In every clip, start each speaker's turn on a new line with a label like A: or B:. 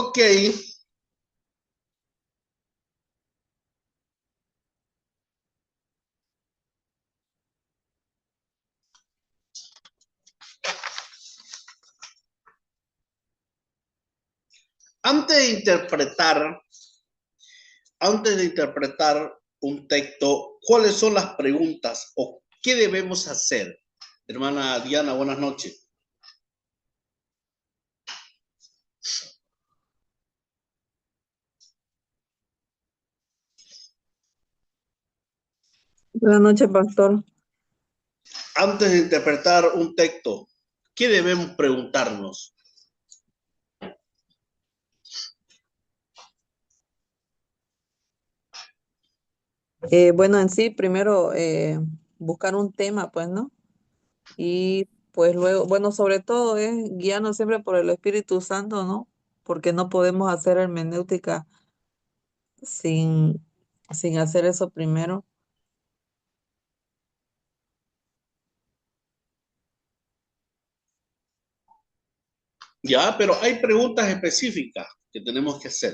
A: Ok, antes de interpretar, antes de interpretar un texto, ¿cuáles son las preguntas o qué debemos hacer? Hermana Diana, buenas noches.
B: Buenas noches, pastor.
A: Antes de interpretar un texto, ¿qué debemos preguntarnos?
B: Bueno, en sí, primero buscar un tema, pues, ¿no? Y pues luego, bueno, sobre todo es guiarnos siempre por el Espíritu Santo, ¿no? Porque no podemos hacer hermenéutica sin, sin hacer eso primero.
A: Ya, pero hay preguntas específicas que tenemos que hacer.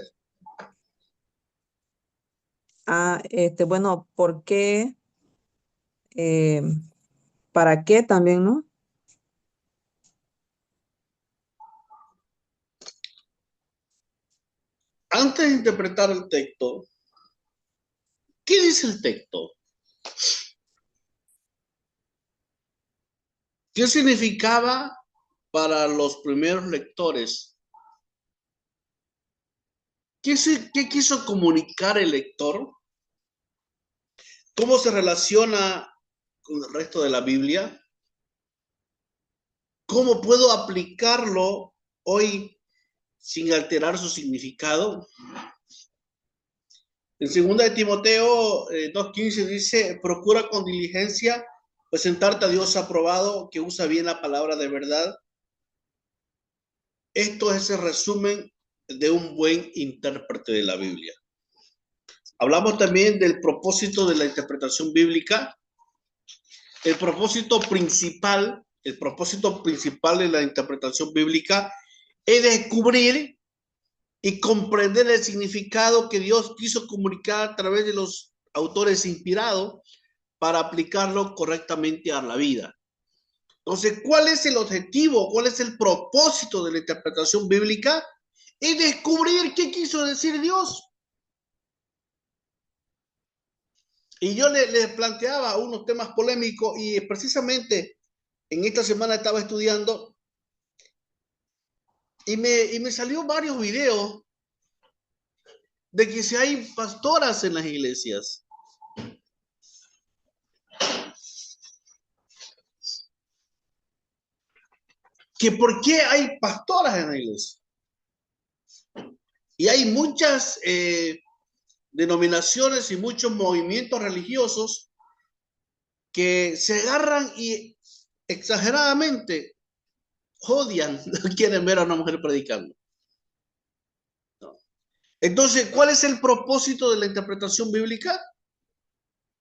B: Bueno, ¿por qué? Eh, ¿Para qué también, no?
A: Antes de interpretar el texto, ¿qué dice el texto? ¿Qué significaba para los primeros lectores? ¿Qué quiso comunicar el lector? ¿Cómo se relaciona con el resto de la Biblia? ¿Cómo puedo aplicarlo hoy sin alterar su significado? En 2 de Timoteo 2:15 dice, procura con diligencia presentarte a Dios aprobado, que usa bien la palabra de verdad. Esto es el resumen de un buen intérprete de la Biblia. Hablamos también del propósito de la interpretación bíblica. El propósito principal de la interpretación bíblica es descubrir y comprender el significado que Dios quiso comunicar a través de los autores inspirados para aplicarlo correctamente a la vida. Entonces, ¿cuál es el objetivo? ¿Cuál es el propósito de la interpretación bíblica? Es descubrir qué quiso decir Dios. Y yo le planteaba unos temas polémicos y precisamente en esta semana estaba estudiando y me salió varios videos de que si hay pastoras en las iglesias, que por qué hay pastoras en la iglesia. Y hay muchas denominaciones y muchos movimientos religiosos que se agarran y exageradamente odian, quieren ver a una mujer predicando. ¿No? Entonces, ¿cuál es el propósito de la interpretación bíblica?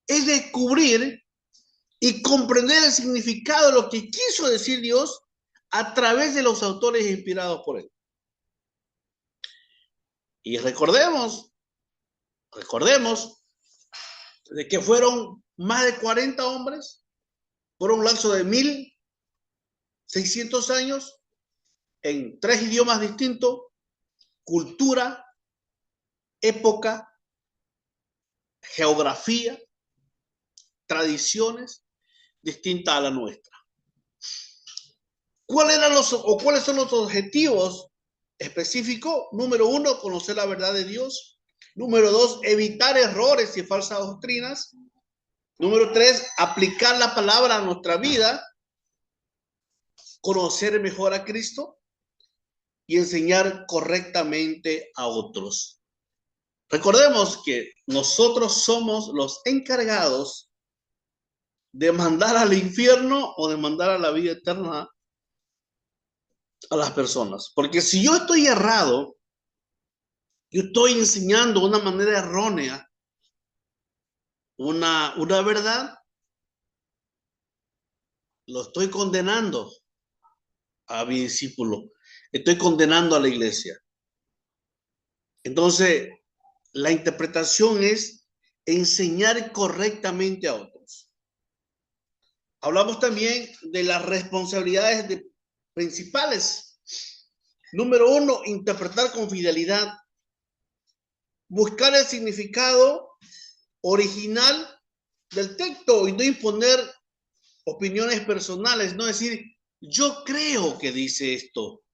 A: Es descubrir y comprender el significado de lo que quiso decir Dios a través de los autores inspirados por él. Y recordemos de que fueron más de 40 hombres por un lapso de 1600 años en 3 idiomas distintos, cultura, época, geografía, tradiciones distintas a la nuestra. ¿Cuáles son los objetivos específicos? Número uno, conocer la verdad de Dios. Número dos, evitar errores y falsas doctrinas. Número tres, aplicar la palabra a nuestra vida, conocer mejor a Cristo y enseñar correctamente a otros. Recordemos que nosotros somos los encargados de mandar al infierno o de mandar a la vida eterna a las personas. Porque si yo estoy errado, yo estoy enseñando de una manera errónea una verdad, lo estoy condenando a mi discípulo, estoy condenando a la iglesia. Entonces, la interpretación es enseñar correctamente a otros. Hablamos también de las responsabilidades principales. Número 1, interpretar con fidelidad. Buscar el significado original del texto y no imponer opiniones personales, no decir, yo creo que dice esto,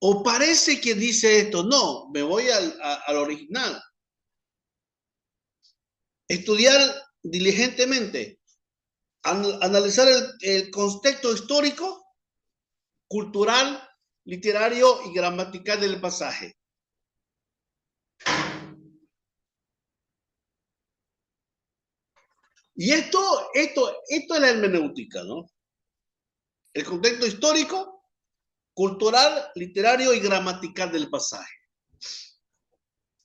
A: o parece que dice esto. No, me voy al original. Estudiar diligentemente, analizar el contexto histórico, cultural, literario y gramatical del pasaje. Y esto es la hermenéutica, ¿no? El contexto histórico, cultural, literario y gramatical del pasaje.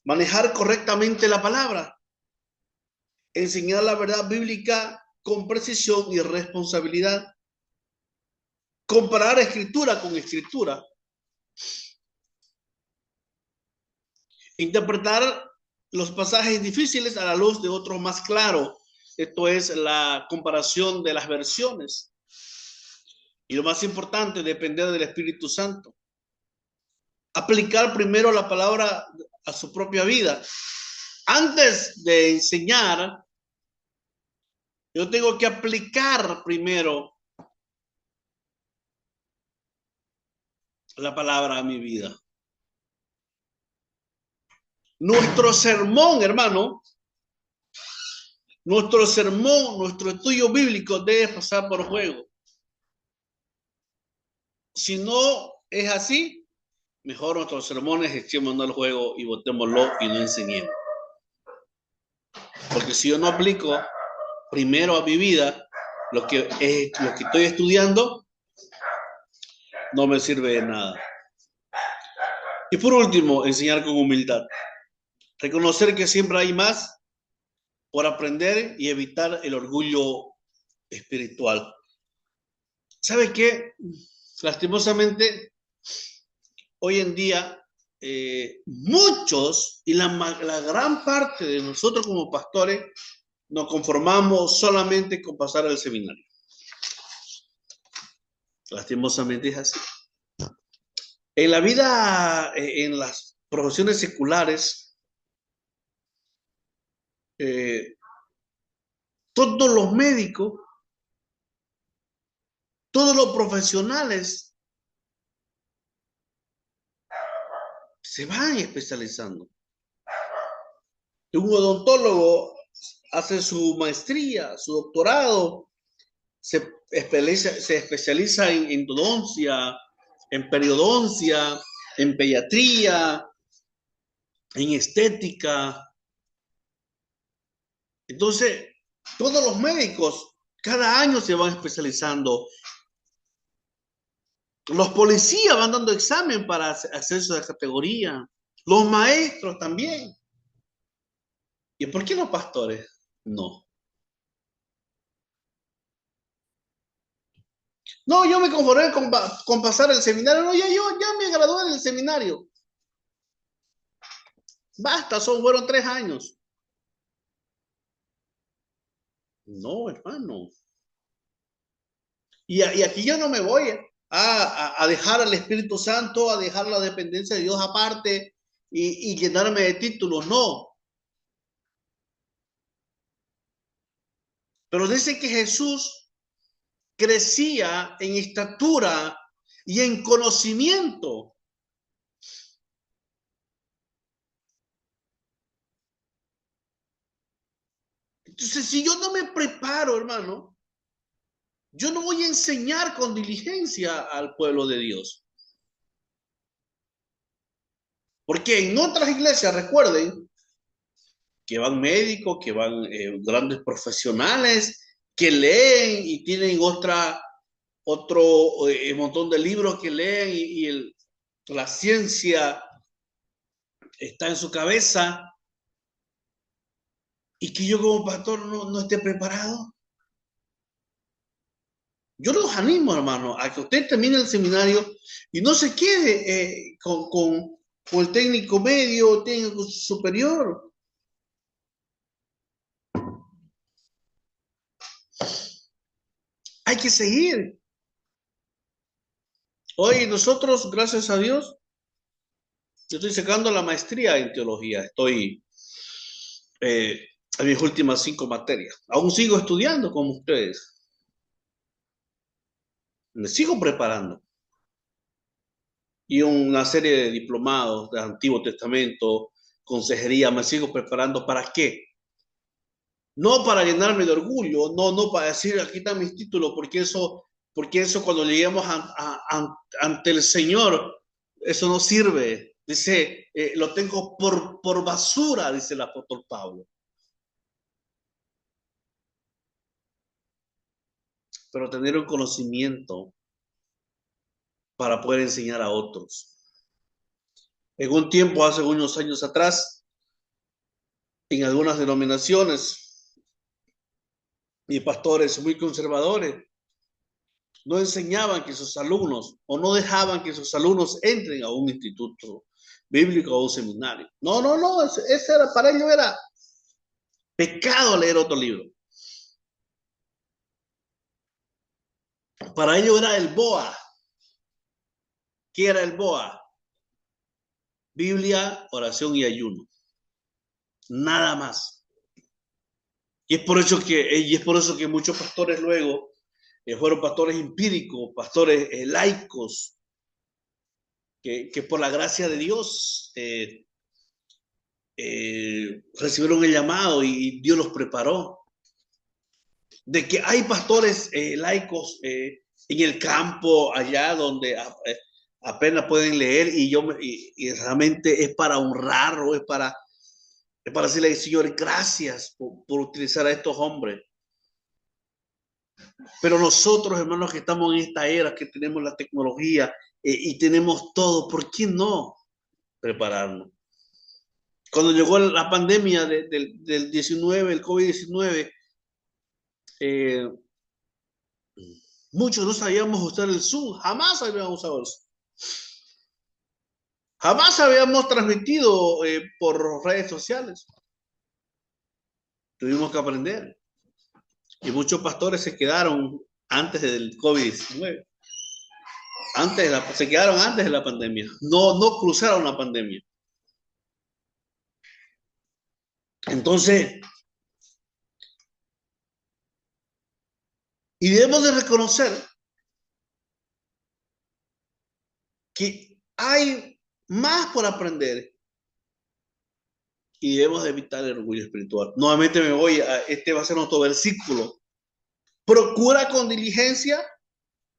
A: Manejar correctamente la palabra. Enseñar la verdad bíblica con precisión y responsabilidad. Comparar escritura con escritura. Interpretar los pasajes difíciles a la luz de otros más claros. Esto es la comparación de las versiones. Y lo más importante, depender del Espíritu Santo. Aplicar primero la palabra a su propia vida. Antes de enseñar, yo tengo que aplicar primero la palabra a mi vida. Nuestro sermón, hermano, nuestro estudio bíblico debe pasar por juego. Si no es así, mejor nuestros sermones echémonos al juego y botémoslo y no enseñemos. Porque si yo no aplico primero a mi vida lo que estoy estudiando, no me sirve de nada. Y por último, enseñar con humildad. Reconocer que siempre hay más por aprender y evitar el orgullo espiritual. ¿Sabe qué? Lastimosamente, hoy en día, muchos y la gran parte de nosotros como pastores nos conformamos solamente con pasar al seminario. Lastimosamente es así. En la vida, en las profesiones seculares, todos los médicos, todos los profesionales se van especializando. Un odontólogo hace su maestría, su doctorado, se especializa en endodoncia, en periodoncia, en pediatría, en estética. Entonces, todos los médicos cada año se van especializando. Los policías van dando examen para acceso a esa categoría. Los maestros también. ¿Y por qué los pastores? No. No, yo me conformé con pasar el seminario. No, ya me gradué del seminario. Basta, fueron 3 años. No, hermano. Y aquí yo no me voy a dejar al Espíritu Santo, a dejar la dependencia de Dios aparte y llenarme de títulos. No. Pero dice que Jesús crecía en estatura y en conocimiento. Entonces, si yo no me preparo, hermano, yo no voy a enseñar con diligencia al pueblo de Dios. Porque en otras iglesias, recuerden, que van médicos, que van grandes profesionales, que leen y tienen otro montón de libros que leen y la ciencia está en su cabeza, y que yo como pastor no esté preparado. Yo los animo, hermano, a que usted termine el seminario y no se quede con o el técnico medio, o técnico superior. Hay que seguir. Hoy nosotros, gracias a Dios, yo estoy sacando la maestría en teología. Estoy en mis últimas 5 materias. Aún sigo estudiando como ustedes. Me sigo preparando. Y una serie de diplomados del Antiguo Testamento, consejería, me sigo preparando. ¿Para qué? No para llenarme de orgullo, no para decir aquí están mis títulos, porque eso cuando lleguemos ante el Señor, eso no sirve. Dice, lo tengo por basura, dice el apóstol Pablo. Pero tener un conocimiento para poder enseñar a otros. En un tiempo, hace unos años atrás, en algunas denominaciones y pastores muy conservadores no enseñaban que sus alumnos o no dejaban que sus alumnos entren a un instituto bíblico o a un seminario. No, ese era, para ellos era pecado leer otro libro. Para ellos era el BOA. ¿Qué era el BOA? Biblia, oración y ayuno. Nada más. Y es por eso que muchos pastores luego fueron pastores empíricos, pastores laicos, que por la gracia de Dios recibieron el llamado y Dios los preparó. De que hay pastores laicos en el campo, allá donde apenas pueden leer y realmente es para honrarlo, es para decirle, Señor, gracias por utilizar a estos hombres. Pero nosotros, hermanos, que estamos en esta era, que tenemos la tecnología y tenemos todo, ¿por qué no prepararnos? Cuando llegó la pandemia del 19, el COVID-19, eh, muchos no sabíamos usar el Zoom, jamás habíamos usado el Zoom. Jamás habíamos transmitido por redes sociales. Tuvimos que aprender. Y muchos pastores se quedaron antes del COVID-19. Se quedaron antes de la pandemia. No cruzaron la pandemia. Entonces, y debemos de reconocer que hay más por aprender y debemos de evitar el orgullo espiritual. Nuevamente me voy este va a ser nuestro versículo. Procura con diligencia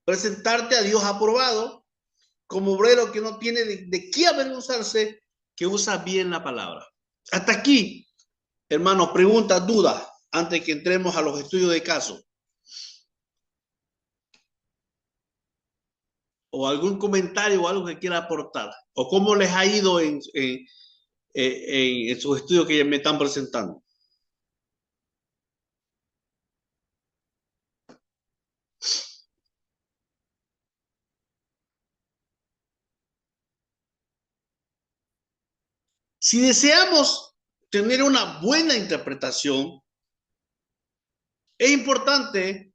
A: presentarte a Dios aprobado, como obrero que no tiene de qué avergonzarse, que usa bien la palabra. Hasta aquí, hermanos, preguntas, dudas, antes que entremos a los estudios de caso. O algún comentario o algo que quiera aportar. O cómo les ha ido en sus estudios que me están presentando. Si deseamos tener una buena interpretación, es importante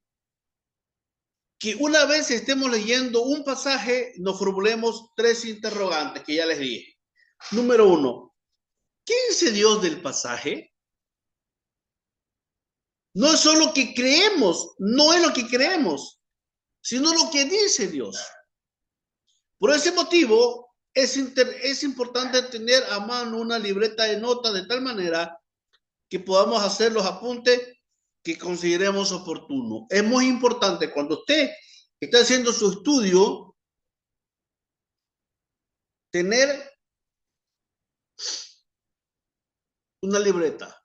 A: que una vez estemos leyendo un pasaje, nos formulemos 3 interrogantes que ya les dije. Número 1, ¿qué dice Dios del pasaje? No es solo que creemos, no es lo que creemos, sino lo que dice Dios. Por ese motivo, es importante tener a mano una libreta de notas de tal manera que podamos hacer los apuntes que consideremos oportunos. Es muy importante cuando usted está haciendo su estudio, tener una libreta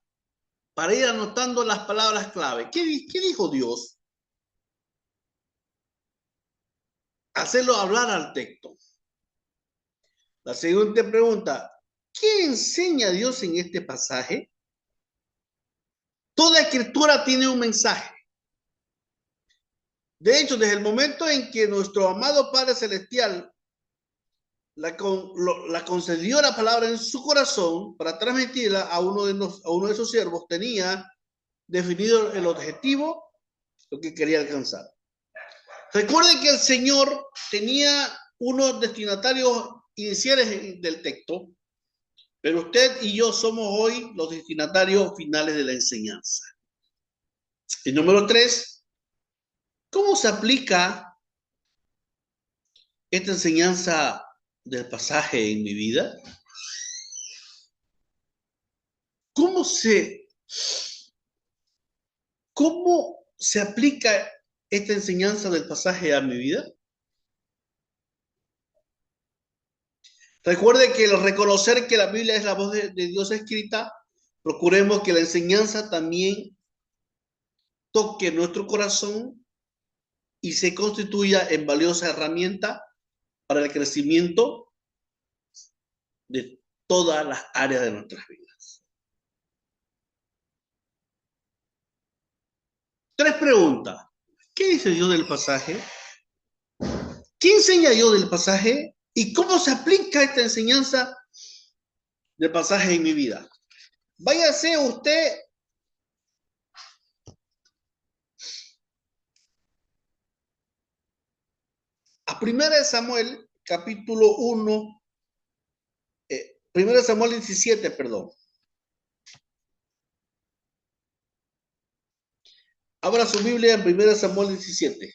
A: para ir anotando las palabras clave. ¿Qué dijo Dios? Hacerlo hablar al texto. La siguiente pregunta, ¿qué enseña Dios en este pasaje? Toda escritura tiene un mensaje. De hecho, desde el momento en que nuestro amado Padre Celestial la concedió la palabra en su corazón para transmitirla a uno de sus siervos. Tenía definido el objetivo, lo que quería alcanzar. Recuerden que el Señor tenía unos destinatarios iniciales del texto, pero usted y yo somos hoy los destinatarios finales de la enseñanza. Y número 3, ¿cómo se aplica esta enseñanza del pasaje en mi vida? ¿Cómo se aplica esta enseñanza del pasaje a mi vida? Recuerde que al reconocer que la Biblia es la voz de Dios escrita, procuremos que la enseñanza también toque nuestro corazón y se constituya en valiosa herramienta para el crecimiento de todas las áreas de nuestras vidas. 3 preguntas. ¿Qué dice Dios del pasaje? ¿Qué enseña Dios del pasaje? ¿Y cómo se aplica esta enseñanza del pasaje en mi vida? Váyase usted a 1 Samuel, capítulo 1, 1 Samuel 17, perdón. Abra su Biblia en 1 Samuel 17.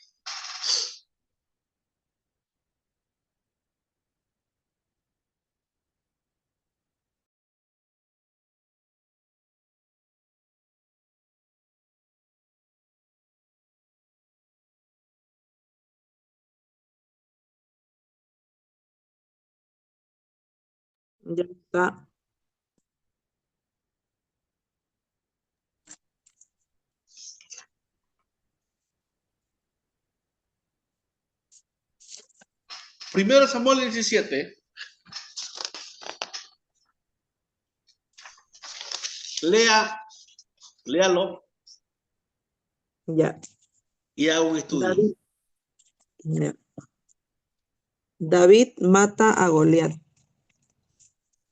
B: Ya está.
A: Primero Samuel 17. Léalo
B: Ya.
A: y haga un estudio.
B: David, ya. David mata a Goliat.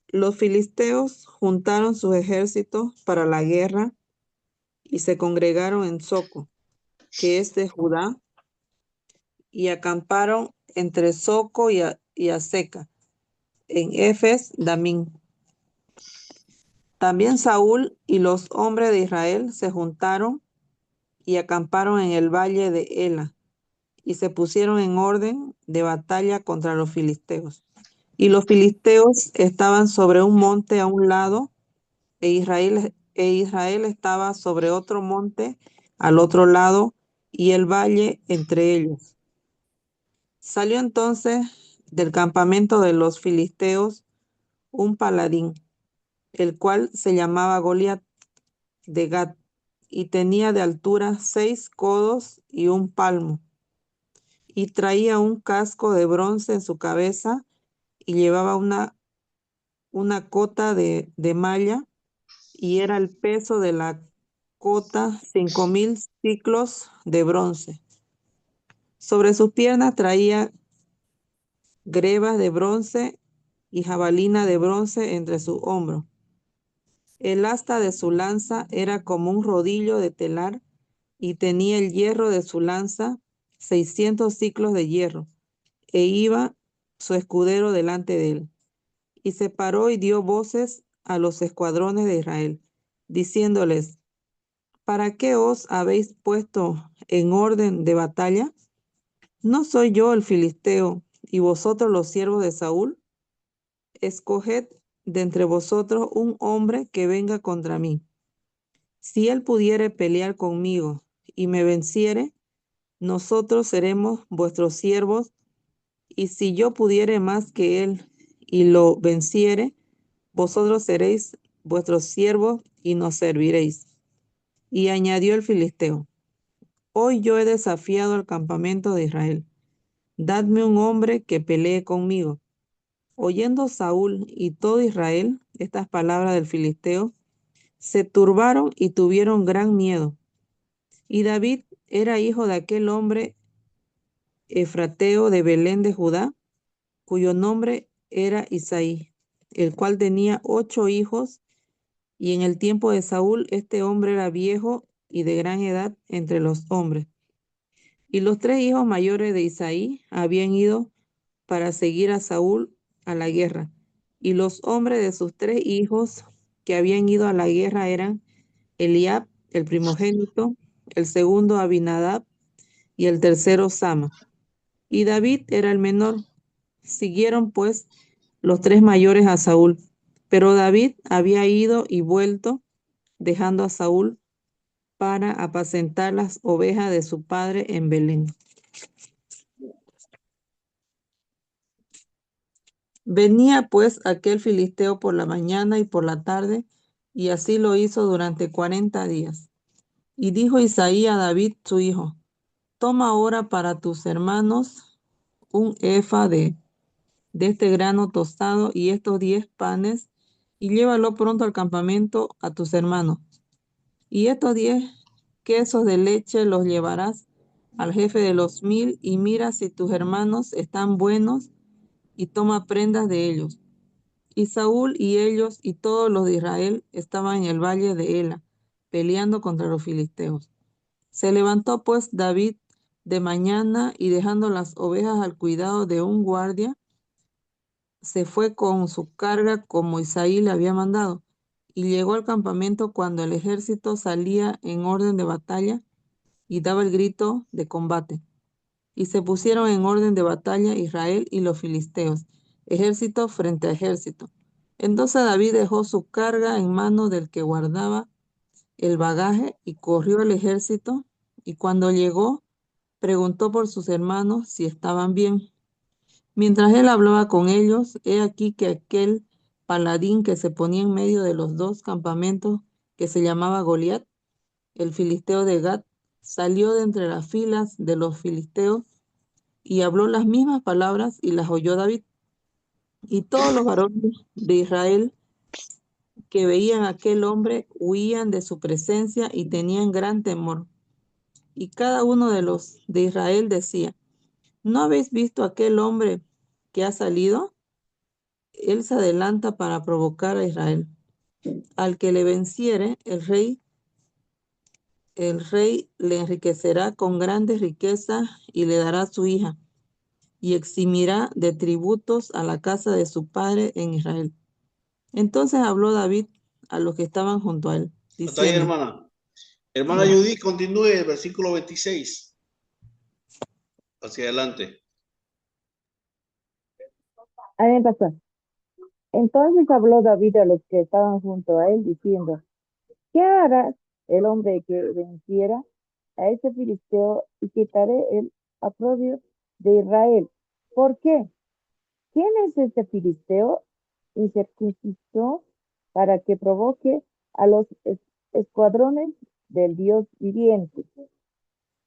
B: Los filisteos juntaron sus ejércitos para la guerra y se congregaron en Soco, que es de Judá, y acamparon entre Soco y Aseca, en Efes Damín. También Saúl y los hombres de Israel se juntaron y acamparon en el valle de Ela, y se pusieron en orden de batalla contra los filisteos. Y los filisteos estaban sobre un monte a un lado, e Israel estaba sobre otro monte al otro lado, y el valle entre ellos. Salió entonces del campamento de los filisteos un paladín, el cual se llamaba Goliat de Gat, y tenía de altura 6 codos y un palmo, y traía un casco de bronce en su cabeza, y llevaba una cota de malla, y era el peso de la cota 5,000 ciclos de bronce. Sobre sus piernas traía grebas de bronce y jabalina de bronce entre sus hombros. El asta de su lanza era como un rodillo de telar, y tenía el hierro de su lanza 600 ciclos de hierro, e iba su escudero delante de él. Y se paró y dio voces a los escuadrones de Israel, diciéndoles: ¿para qué os habéis puesto en orden de batalla? ¿No soy yo el filisteo, y vosotros los siervos de Saúl? Escoged de entre vosotros un hombre que venga contra mí. Si él pudiere pelear conmigo y me venciere, nosotros seremos vuestros siervos, y si yo pudiere más que él y lo venciere, vosotros seréis vuestros siervos y nos serviréis. Y añadió el filisteo: hoy yo he desafiado al campamento de Israel. Dadme un hombre que pelee conmigo. Oyendo Saúl y todo Israel estas palabras del filisteo, se turbaron y tuvieron gran miedo. Y David era hijo de aquel hombre efrateo de Belén de Judá, cuyo nombre era Isaí, el cual tenía 8 hijos, y en el tiempo de Saúl este hombre era viejo y de gran edad entre los hombres. Y los 3 hijos mayores de Isaí habían ido para seguir a Saúl a la guerra. Y los hombres de sus 3 hijos que habían ido a la guerra eran Eliab, el primogénito, el segundo Abinadab y el tercero Sama. Y David era el menor. Siguieron pues los 3 mayores a Saúl. Pero David había ido y vuelto, dejando a Saúl para apacentar las ovejas de su padre en Belén. Venía pues aquel filisteo por la mañana y por la tarde, y así lo hizo durante 40 días. Y dijo Isaí a David su hijo: Toma ahora para tus hermanos un efa de este grano tostado y estos 10 panes, y llévalo pronto al campamento a tus hermanos. Y estos 10 quesos de leche los llevarás al jefe de los 1000, y mira si tus hermanos están buenos, y toma prendas de ellos. Y Saúl y ellos y todos los de Israel estaban en el valle de Ela, peleando contra los filisteos. Se levantó pues David de mañana, y dejando las ovejas al cuidado de un guardia, se fue con su carga como Isaí le había mandado, y llegó al campamento cuando el ejército salía en orden de batalla y daba el grito de combate. Y se pusieron en orden de batalla Israel y los filisteos, ejército frente a ejército. Entonces David dejó su carga en manos del que guardaba el bagaje y corrió al ejército, y cuando llegó, preguntó por sus hermanos si estaban bien. Mientras él hablaba con ellos, he aquí que aquel paladín que se ponía en medio de los 2 campamentos, que se llamaba Goliat, el filisteo de Gat, salió de entre las filas de los filisteos y habló las mismas palabras, y las oyó David. Y todos los varones de Israel que veían a aquel hombre huían de su presencia y tenían gran temor. Y cada uno de los de Israel decía: ¿No habéis visto aquel hombre que ha salido? Él se adelanta para provocar a Israel. Al que le venciere, el rey le enriquecerá con grandes riquezas y le dará su hija, y eximirá de tributos a la casa de su padre en Israel. Entonces habló David a los que estaban junto a él,
A: Hasta ahí,
B: diciendo:
A: hermana. Hermana
B: ya.
A: Judith, continúe el versículo 26. Hacia adelante.
C: Amén, pastor. Entonces habló David a los que estaban junto a él, diciendo: ¿Qué hará el hombre que venciera a ese filisteo, y quitaré el oprobio de Israel? ¿Por qué? ¿Quién es este filisteo incircunciso para que provoque a los escuadrones del Dios viviente?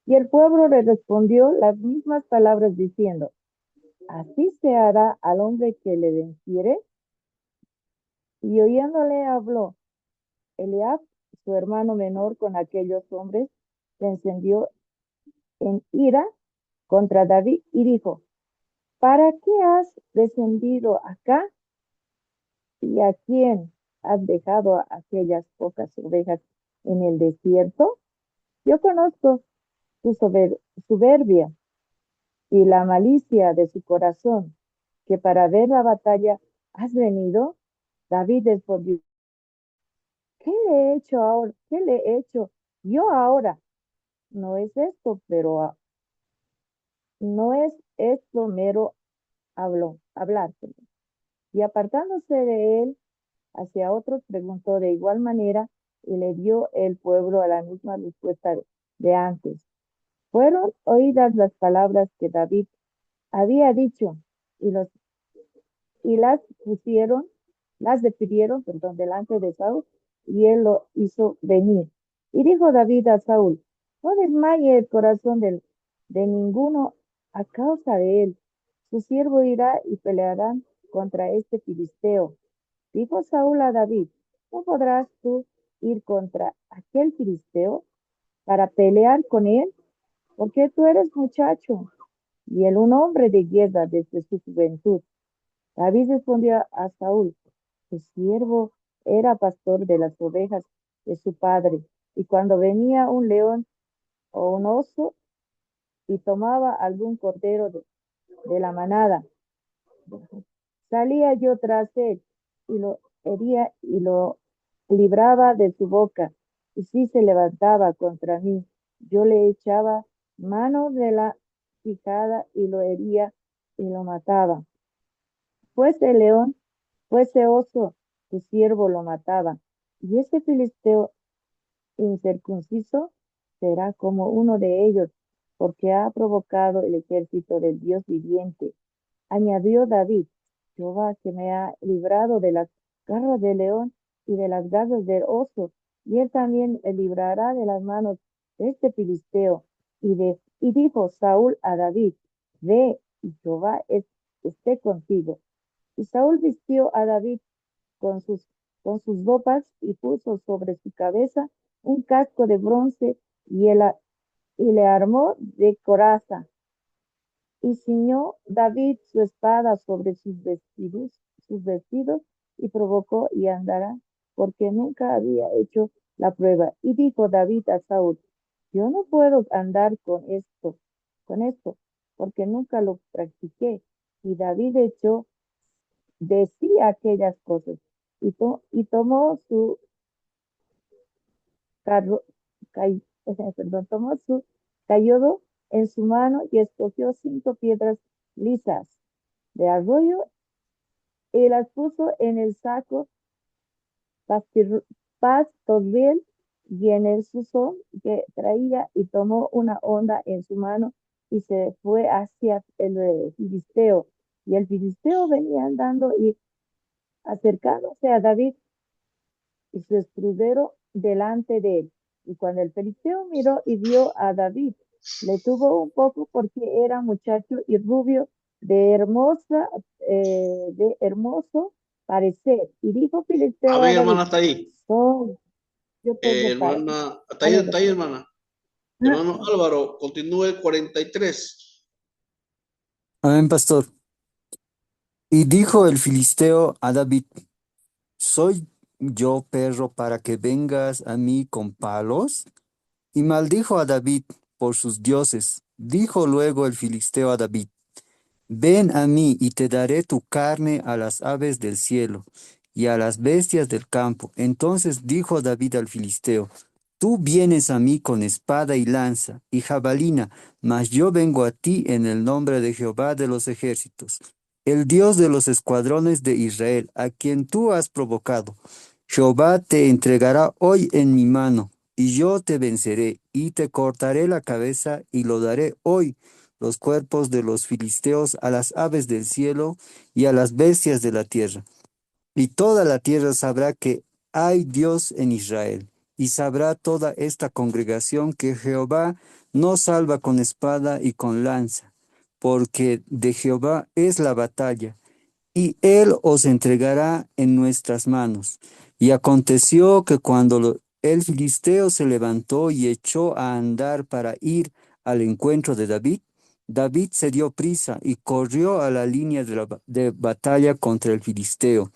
C: Y el pueblo le respondió las mismas palabras, diciendo: Así se hará al hombre que le venciere. Y oyéndole habló Eliab, su hermano menor, con aquellos hombres, se encendió en ira contra David y dijo: ¿Para qué has descendido acá? ¿Y a quién has dejado aquellas pocas ovejas en el desierto? Yo conozco tu soberbia y la malicia de su corazón, que para ver la batalla has venido. David respondió: ¿Qué le he hecho ahora? ¿Qué le he hecho yo ahora? No es esto, pero no es esto mero hablar. Perdón. Y apartándose de él hacia otros, preguntó de igual manera, y le dio el pueblo a la misma respuesta de antes. Fueron oídas las palabras que David había dicho, y los y las despidieron, perdón, delante de Saúl, y él lo hizo venir. Y dijo David a Saúl: No desmaye el corazón de ninguno a causa de él. Su siervo irá y pelearán contra este filisteo. Dijo Saúl a David: ¿No podrás tú ir contra aquel filisteo para pelear con él? Porque tú eres muchacho y él un hombre de guerra desde su juventud. David respondió a Saúl, su siervo era pastor de las ovejas de su padre, y cuando venía un león o un oso y tomaba algún cordero de la manada, salía yo tras él y lo hería y lo libraba de su boca. Y si se levantaba contra mí, yo le echaba mano de la quijada y lo hería y lo mataba. Fuese león, fuese oso, tu siervo lo mataba. Y ese filisteo incircunciso será como uno de ellos, porque ha provocado el ejército del Dios viviente. Añadió David, Jehová que me ha librado de las garras del león y de las garras del oso, y él también me librará de las manos de este filisteo. Y dijo Saúl a David, ve, y Jehová esté contigo. Y Saúl vistió a David con sus, con sus ropas y puso sobre su cabeza un casco de bronce y le armó de coraza. Y ciñó David su espada sobre sus vestidos y provocó y andará, porque nunca había hecho la prueba. Y dijo David a Saúl, yo no puedo andar con esto, porque nunca lo practiqué. Y David echó de sí aquellas cosas y tomó su carro, tomó su cayodo en su mano y escogió 5 piedras lisas de arroyo y las puso en el saco pastoril y en el susón que traía y tomó una honda en su mano y se fue hacia el filisteo. Y el filisteo venía andando y acercándose a David y su escudero delante de él. Y cuando el filisteo miró y vio a David, le tuvo un poco porque era muchacho y rubio de hermoso parecer. Y dijo Filisteo a
A: Amén,
C: David,
A: hermana, hasta ahí.
C: soy, yo tengo para.
A: Hermana,
C: Amén,
A: hasta ahí,
C: pastor.
A: hermana. Hermano Álvaro, continúe el 43.
D: Amén, pastor. Y dijo el filisteo a David, ¿soy yo perro para que vengas a mí con palos? Y maldijo a David por sus dioses. Dijo luego el filisteo a David, ven a mí y te daré tu carne a las aves del cielo y a las bestias del campo. Entonces dijo David al filisteo, tú vienes a mí con espada y lanza y jabalina, mas yo vengo a ti en el nombre de Jehová de los ejércitos, el Dios de los escuadrones de Israel, a quien tú has provocado. Jehová te entregará hoy en mi mano, y yo te venceré, y te cortaré la cabeza, y lo daré hoy los cuerpos de los filisteos a las aves del cielo y a las bestias de la tierra. Y toda la tierra sabrá que hay Dios en Israel, y sabrá toda esta congregación que Jehová no salva con espada y con lanza, porque de Jehová es la batalla, y él os entregará en nuestras manos. Y aconteció que cuando el filisteo se levantó y echó a andar para ir al encuentro de David, David se dio prisa y corrió a la línea de batalla contra el filisteo.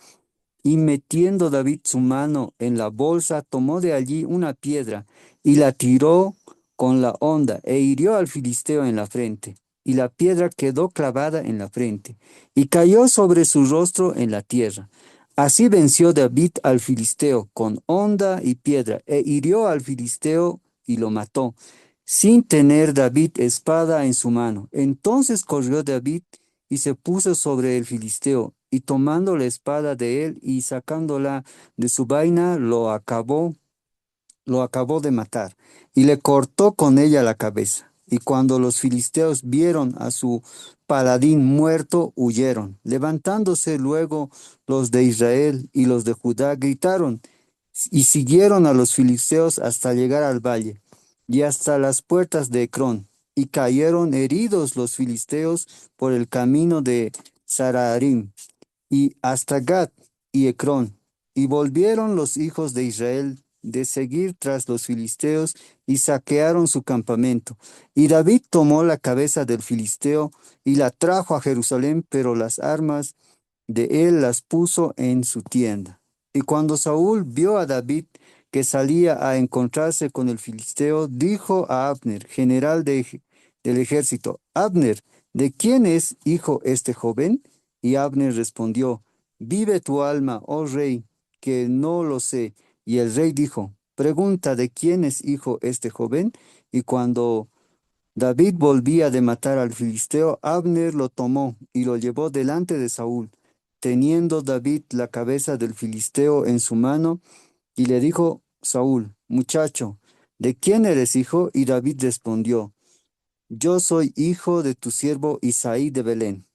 D: Y metiendo David su mano en la bolsa, tomó de allí una piedra y la tiró con la honda e hirió al filisteo en la frente. Y la piedra quedó clavada en la frente y cayó sobre su rostro en la tierra. Así venció David al filisteo con honda y piedra e hirió al filisteo y lo mató, sin tener David espada en su mano. Entonces corrió David y se puso sobre el filisteo, y tomando la espada de él y sacándola de su vaina, lo acabó de matar, y le cortó con ella la cabeza. Y cuando los filisteos vieron a su paladín muerto, huyeron. Levantándose luego los de Israel y los de Judá, gritaron y siguieron a los filisteos hasta llegar al valle y hasta las puertas de Ecrón. Y cayeron heridos los filisteos por el camino de Sararim y hasta Gat y Ecrón. Y volvieron los hijos de Israel de seguir tras los filisteos y saquearon su campamento. Y David tomó la cabeza del filisteo y la trajo a Jerusalén, pero las armas de él las puso en su tienda. Y cuando Saúl vio a David que salía a encontrarse con el filisteo, dijo a Abner, general del ejército: Abner, ¿de quién es hijo este joven? Y Abner respondió: Vive tu alma, oh rey, que no lo sé. Y el rey dijo: Pregunta, ¿de quién es hijo este joven? Y cuando David volvía de matar al filisteo, Abner lo tomó y lo llevó delante de Saúl, teniendo David la cabeza del filisteo en su mano, y le dijo Saúl: Muchacho, ¿de quién eres hijo? Y David respondió: Yo soy hijo de tu siervo Isaí de Belén.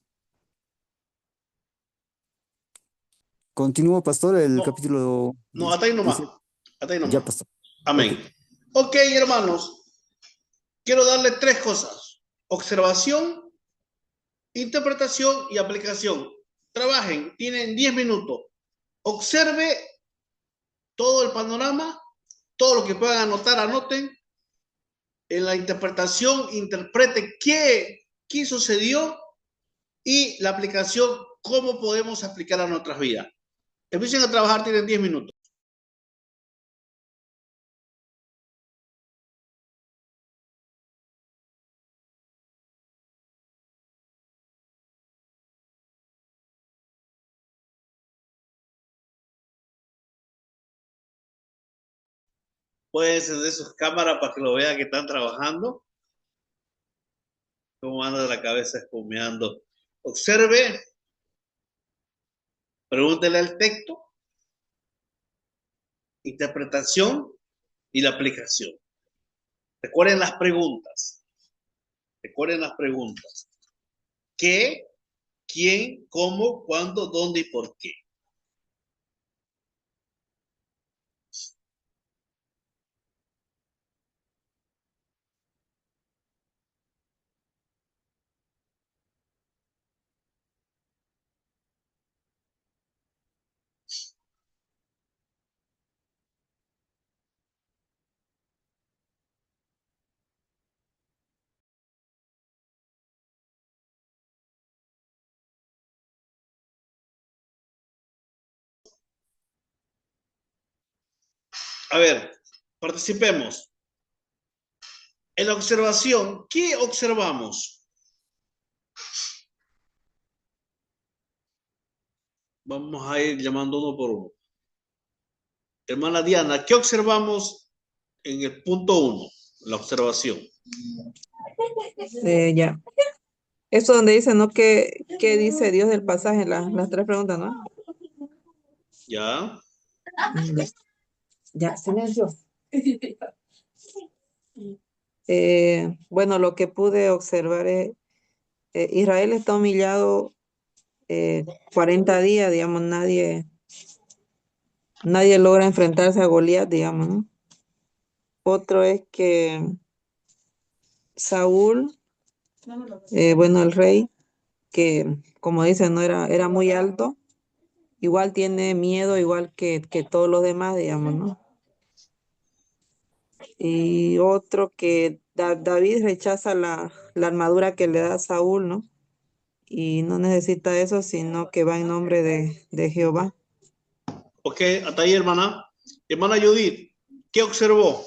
D: Continúo, pastor, el
A: No,
D: capítulo
A: no, hasta ahí nomás.
D: 17.
A: Hasta ahí
D: Ya,
A: nomás.
D: pastor. Ok.
A: Amén. Ok, hermanos, quiero darle tres cosas: observación, interpretación y aplicación. Trabajen, tienen 10 minutos. Observe todo el panorama, todo lo que puedan anotar, anoten. En la interpretación, interprete qué sucedió, y la aplicación, cómo podemos aplicar a nuestras vidas. Empiecen a trabajar, tienen 10 minutos. Pueden encender sus cámaras para que lo vean que están trabajando. Cómo anda la cabeza espumeando. Observe, pregúntele al texto, interpretación y la aplicación. Recuerden las preguntas. Recuerden las preguntas. ¿Qué, quién, cómo, cuándo, dónde y por qué? A ver, participemos. En la observación, ¿qué observamos? Vamos a ir llamando uno por uno. Hermana Diana, ¿qué observamos en el punto 1, la observación?
B: Ya. Eso donde dice, ¿no? ¿Qué dice Dios del pasaje? Las tres preguntas, ¿no?
A: ¿Ya?
B: Ya, ya, silencio. Bueno, lo que pude observar es, Israel está humillado 40 días, digamos, nadie logra enfrentarse a Goliat, digamos, ¿no? Otro es que Saúl, bueno, el rey, que como dicen, no era muy alto, igual tiene miedo, igual que todos los demás, digamos, ¿no? Y otro que David rechaza la armadura que le da Saúl, ¿no? Y no necesita eso, sino que va en nombre de Jehová.
A: Ok, hasta ahí, hermana. Hermana Judith, ¿qué observó?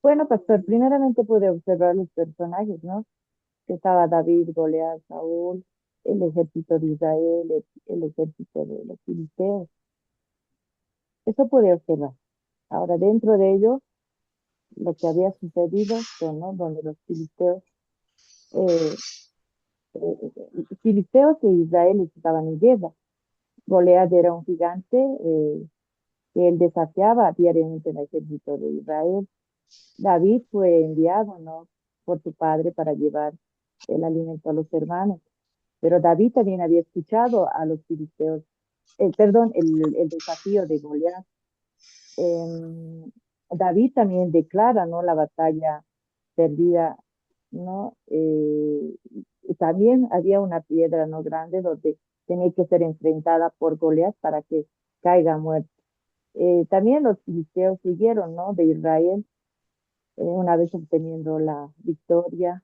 C: Bueno, pastor, primeramente pude observar los personajes, ¿no? Que estaba David, Goliat, Saúl, el ejército de Israel, el ejército de los filisteos. Eso pude observar. Ahora, dentro de ello, lo que había sucedido, ¿no? Donde los eh, filisteos e Israel estaban en guerra. Goliat era un gigante que él desafiaba diariamente el ejército de Israel. David fue enviado, ¿no? Por su padre para llevar el alimento a los hermanos. Pero David también había escuchado a los filisteos, perdón, el desafío de Goliat. Em, David también declara, ¿no? La batalla perdida, ¿no? Y también había una piedra, ¿no? Grande donde tenía que ser enfrentada por Goliat para que caiga muerto. También los filisteos siguieron, ¿no? De Israel, una vez obteniendo la victoria,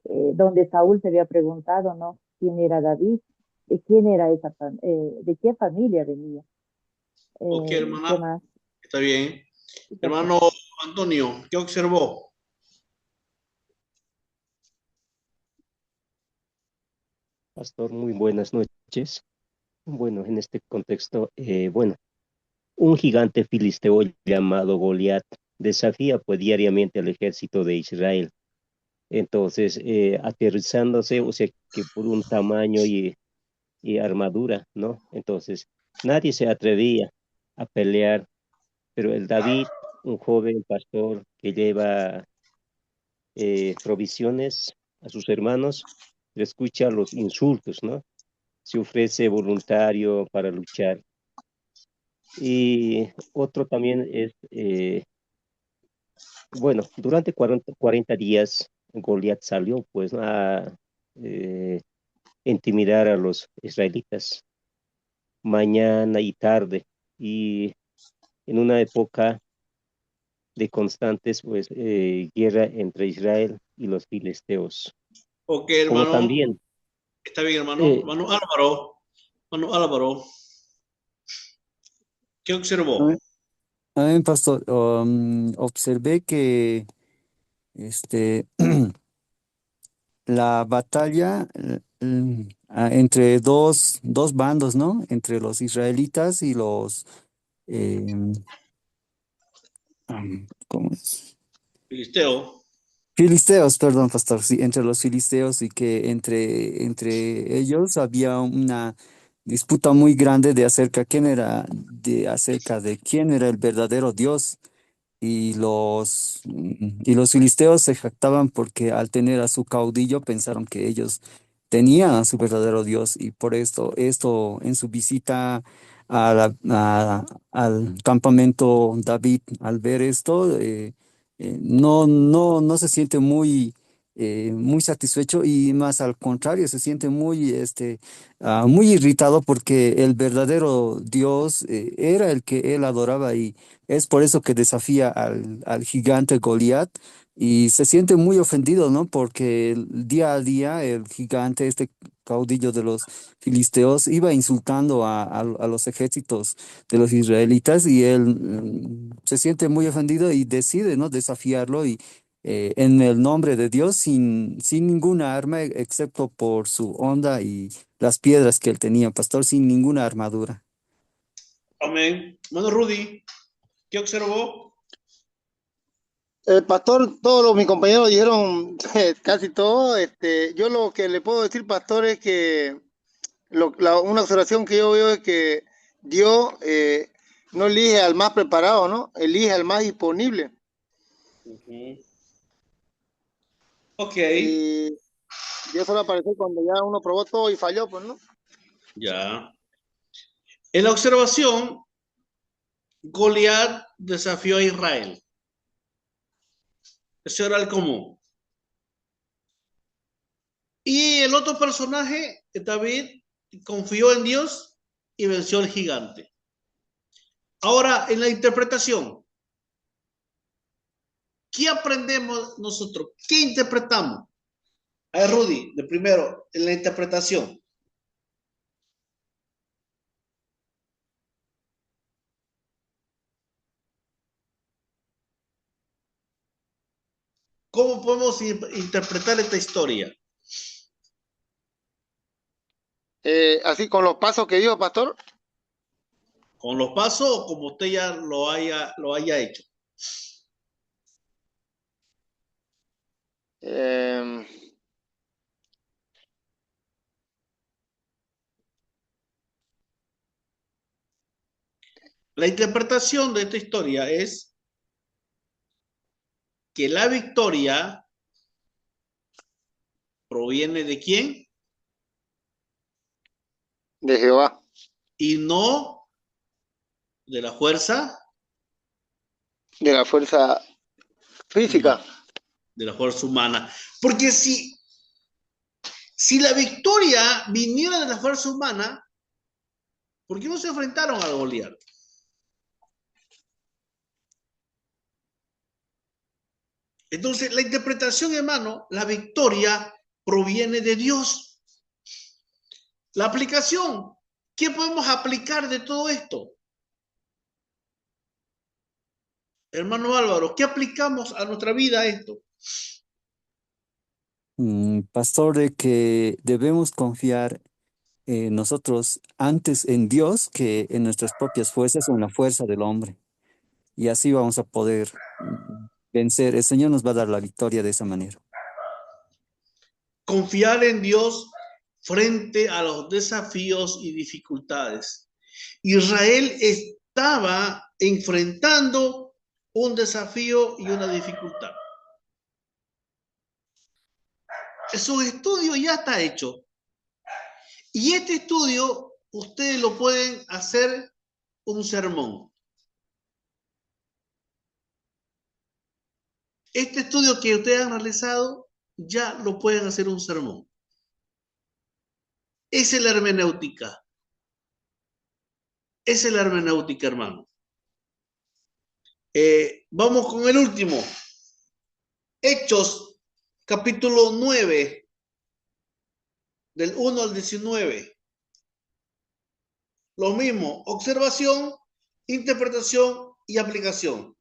C: donde Saúl se había preguntado, ¿no? quién era David, de quién era de qué familia venía.
A: Ok,
C: ¿Qué
A: hermana,
C: más?
A: está bien.
C: Sí, pastor.
A: Hermano Antonio, ¿qué observó?
E: Pastor, muy buenas noches. Bueno, en este contexto, bueno, un gigante filisteo llamado Goliat desafía pues diariamente al ejército de Israel. Entonces, aterrizándose, o sea, que por un tamaño y armadura, ¿no? Entonces, nadie se atrevía a pelear, pero el David, un joven pastor que lleva provisiones a sus hermanos, le escucha los insultos, ¿no? Se ofrece voluntario para luchar. Y otro también es, bueno, durante 40 días Goliat salió pues a eh, intimidar a los israelitas mañana y tarde. Y en una época de constantes pues guerra entre Israel y los filisteos.
A: Ok,
E: Como
A: hermano,
E: también,
A: está bien, hermano.
E: eh,
A: Hermano Álvaro, ¿qué observó?
D: Amén, amén, pastor. Observé que este, la batalla entre dos bandos, ¿no? Entre los israelitas y los, em, ¿cómo es?
A: Filisteo.
D: Filisteos, perdón, pastor, sí, entre los filisteos y que entre ellos había una disputa muy grande acerca de quién era el verdadero Dios. Y los filisteos se jactaban porque al tener a su caudillo pensaron que ellos tenían a su verdadero Dios y por esto en su visita al campamento David, al ver esto, no se siente muy satisfecho y más al contrario, se siente muy irritado porque el verdadero Dios era el que él adoraba y es por eso que desafía al gigante Goliat y se siente muy ofendido, ¿no? Porque día a día el gigante, este caudillo de los filisteos, iba insultando a los ejércitos de los israelitas y él se siente muy ofendido y decide, ¿no? Desafiarlo y en el nombre de Dios sin ninguna arma excepto por su onda y las piedras que él tenía, pastor, sin ninguna armadura.
A: Amén. Hermano Rudy, ¿qué observó?
F: Pastor, mis compañeros dijeron casi todo. Yo lo que le puedo decir, pastor, es que una observación que yo veo es que Dios no elige al más preparado, ¿no? Elige al más disponible.
A: Ok,
F: Y Dios solo apareció cuando ya uno probó todo y falló, pues, ¿no?
A: ya. En la observación, Goliat desafió a Israel. Eso era el común. Y el otro personaje, David, confió en Dios y venció al gigante. Ahora, en la interpretación, ¿qué aprendemos nosotros? ¿Qué interpretamos? A ver, Rudy, de primero, en la interpretación. ¿Cómo podemos interpretar esta historia?
F: Así con los pasos que dijo, pastor.
A: ¿Con los pasos o como usted ya lo haya hecho?
F: Eh,
A: La interpretación de esta historia es que la victoria proviene de quién
F: de Jehová.
A: y no de la fuerza
F: De la fuerza física.
A: humana. De la fuerza humana. Porque si la victoria viniera de la fuerza humana, ¿por qué no se enfrentaron al Goliat? Entonces, la interpretación, hermano, la victoria proviene de Dios. La aplicación. ¿Qué podemos aplicar de todo esto? Hermano Álvaro, ¿qué aplicamos a nuestra vida esto?
D: Pastor, de que debemos confiar nosotros antes en Dios que en nuestras propias fuerzas o en la fuerza del hombre. Y así vamos a poder vencer. El Señor nos va a dar la victoria de esa manera.
A: Confiar en Dios frente a los desafíos y dificultades. Israel estaba enfrentando un desafío y una dificultad. Su estudio ya está hecho. Y este estudio ustedes lo pueden hacer un sermón. Este estudio que ustedes han realizado ya lo pueden hacer un sermón. Esa es la hermenéutica. Esa es la hermenéutica, hermano. Vamos con el último. Hechos, capítulo 9, del 1 al 19. Lo mismo, observación, interpretación y aplicación.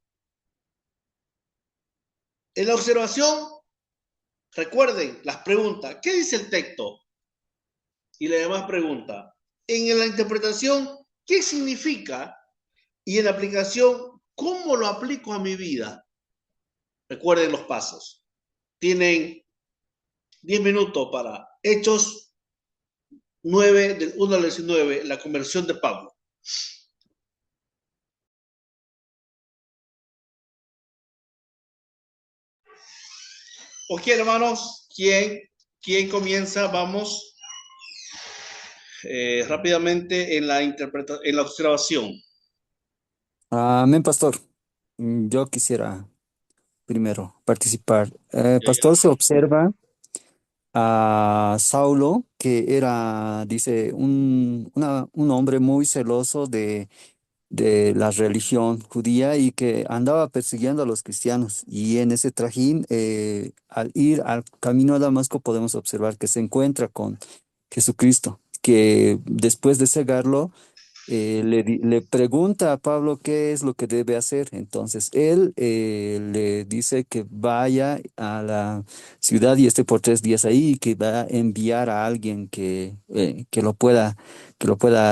A: En la observación, recuerden las preguntas. ¿Qué dice el texto? Y la demás pregunta. En la interpretación, ¿qué significa? Y en la aplicación, ¿cómo lo aplico a mi vida? Recuerden los pasos. Tienen 10 minutos para Hechos 9, del 1 al 19, la conversión de Pablo. Ok, hermanos, ¿quién comienza? Vamos rápidamente en la observación.
D: Amén, pastor. Yo quisiera primero participar. Pastor, se observa a Saulo, que era, dice, un hombre muy celoso de la religión judía y que andaba persiguiendo a los cristianos. Y en ese trajín, al ir al camino a Damasco, podemos observar que se encuentra con Jesucristo, que después de cegarlo, le pregunta a Pablo qué es lo que debe hacer. Entonces él le dice que vaya a la ciudad y esté por 3 días ahí y que va a enviar a alguien que lo pueda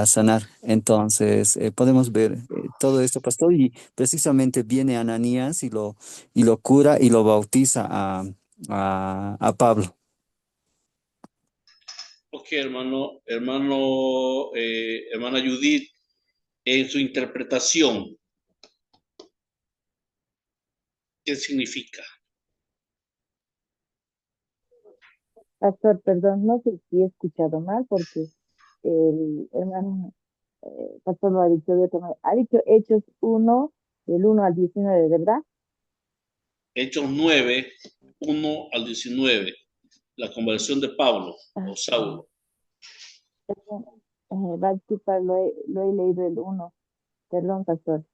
D: sanar. Entonces podemos ver todo esto, pastor, y precisamente viene Ananías y lo cura y lo bautiza a Pablo.
A: Ok, hermana Judith, en su interpretación, ¿qué significa?
C: Pastor, perdón, no sé si he escuchado mal porque el hermano pastor lo ha dicho de otra manera. Ha dicho Hechos 1, del 1 al 19, ¿verdad?
A: Hechos 9, 1 al 19, la conversión de Pablo o Saulo.
C: Perdón, va a disculpar, lo he leído el 1. Perdón, pastor.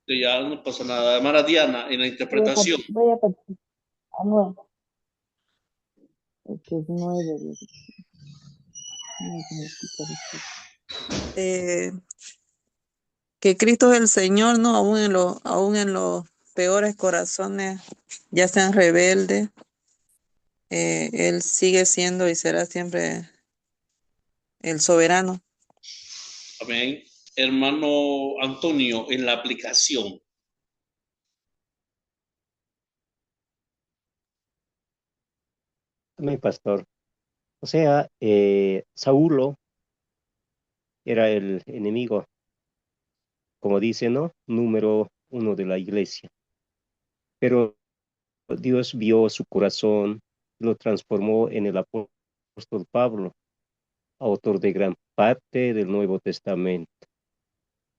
A: Ya no pasa nada. Hermana Diana, en la interpretación.
C: Voy a participar. 9. Hechos 9. No se me escucha, disculpe.
B: Que Cristo es el Señor, ¿no? Aún en los peores corazones, ya sean rebeldes, Él sigue siendo y será siempre el soberano.
A: Amén. Hermano Antonio, en la aplicación.
E: Amén, pastor. O sea, Saulo era el enemigo, como dice, ¿no? Número 1 de la iglesia. Pero Dios vio su corazón, lo transformó en el apóstol Pablo, autor de gran parte del Nuevo Testamento.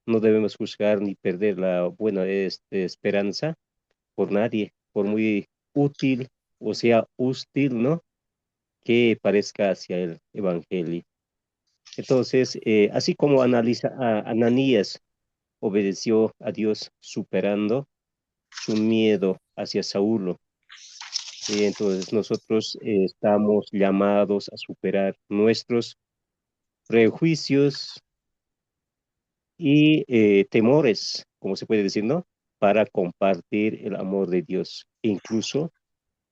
E: No debemos juzgar ni perder la buena esperanza por nadie, por muy útil o sea hostil, ¿no? Que parezca hacia el Evangelio. Entonces, así como Ananías obedeció a Dios superando su miedo hacia Saulo, entonces nosotros estamos llamados a superar nuestros prejuicios y temores, como se puede decir, ¿no? Para compartir el amor de Dios, incluso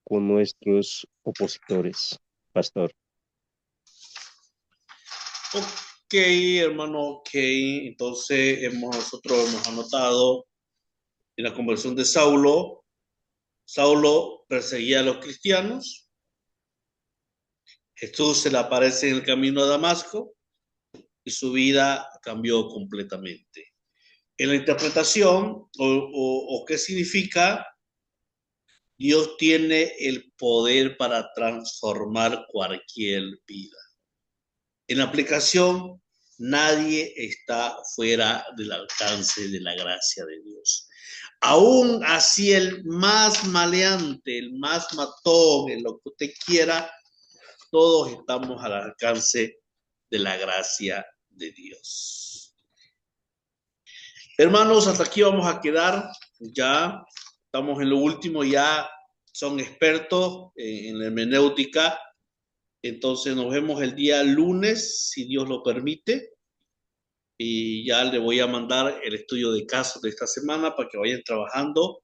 E: con nuestros opositores, pastor.
A: Ok, hermano, ok. Entonces nosotros hemos anotado en la conversión de Saulo. Saulo perseguía a los cristianos. Jesús se le aparece en el camino a Damasco y su vida cambió completamente. En la interpretación, o qué significa, Dios tiene el poder para transformar cualquier vida. En la aplicación, nadie está fuera del alcance de la gracia de Dios. Aún así, el más maleante, el más matón, en lo que usted quiera, todos estamos al alcance de la gracia de Dios. Hermanos, hasta aquí vamos a quedar. Ya estamos en lo último, ya son expertos en la hermenéutica. Entonces nos vemos el día lunes, si Dios lo permite. Y ya le voy a mandar el estudio de casos de esta semana para que vayan trabajando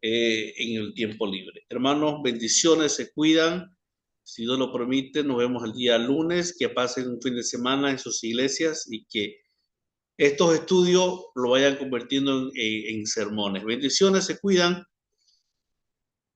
A: en el tiempo libre. Hermanos, bendiciones, se cuidan. Si Dios lo permite, nos vemos el día lunes. Que pasen un fin de semana en sus iglesias y que estos estudios lo vayan convirtiendo en sermones. Bendiciones, se cuidan.